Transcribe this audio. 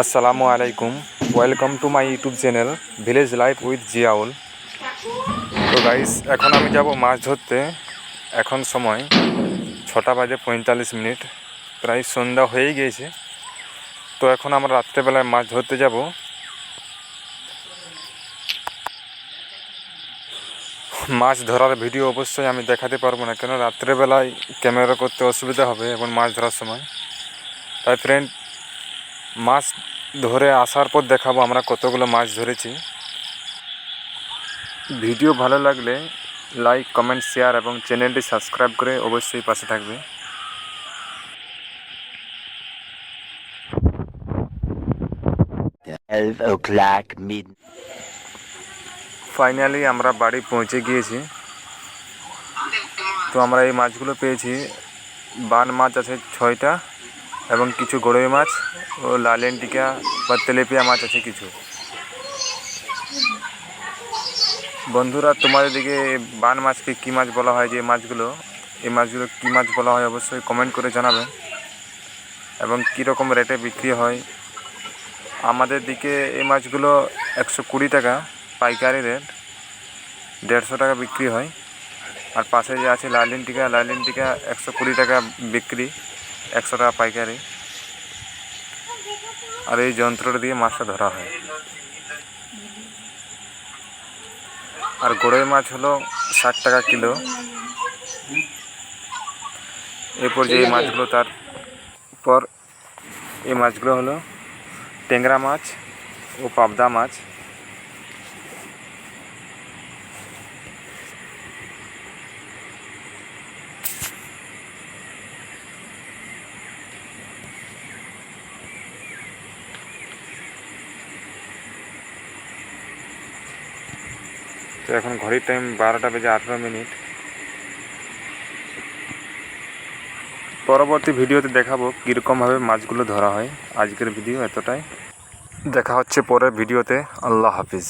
আসসালামু আলাইকুম, welcome to my YouTube channel village life with Ziaul. তো গাইস, এখন আমি যাব মাছ ধরতে। এখন সময় 6:45, প্রায় সন্ধ্যা হয়ে গিয়েছে। তো এখন আমরা রাত্রেবেলায় মাছ ধরতে যাব। মাছ ধরার ভিডিও অবশ্যই আমি দেখাতে পারবো না, কেন রাত্রেবেলায় ক্যামেরা করতে অসুবিধা হবে এবং মাছ ধরার সময়। তাই ফ্রেন্ড, মাছ ধরে আসার পর দেখাবো আমরা কতগুলো মাছ ধরেছি। ভিডিও ভালো লাগলে লাইক, কমেন্ট, শেয়ার এবং চ্যানেলটি সাবস্ক্রাইব করে অবশ্যই পাশে থাকবে। ফাইনালি আমরা বাড়ি পৌঁছে গিয়েছি। তো আমরা এই মাছগুলো পেয়েছি। বান মাছ আছে 6টা এবং কিছু গড়ই মাছ ও লালেন্টিকা বা তেলেপিয়া মাছ আছে কিছু। বন্ধুরা, তোমাদের দিকে বান মাছকে কী মাছ বলা হয়? এই মাছগুলো কী মাছ বলা হয় অবশ্যই কমেন্ট করে জানাবেন, এবং কীরকম রেটে বিক্রি হয়। আমাদের দিকে এই মাছগুলো 120 টাকা পাইকারি রেট, 150 টাকা বিক্রি হয়। আর পাশে যে আছে লালিন্টিকা 120 টাকা বিক্রি, 100 টাকা পাইকারি। আর এই যন্ত্রটা দিয়ে মাছটা ধরা হয়। আর গড়ই মাছ হলো 60 টাকা কিলো। এরপর যে এই মাছগুলো, তারপর এই মাছগুলো হলো ট্যাংরা মাছ ও পাবদা মাছ। তো এখন ঘড়ির টাইম 12:18। পরবর্তী ভিডিওতে দেখাবো কীরকমভাবে মাছগুলো ধরা হয়। আজকের ভিডিও এতটাই, দেখা হচ্ছে পরের ভিডিওতে। আল্লাহ হাফিজ।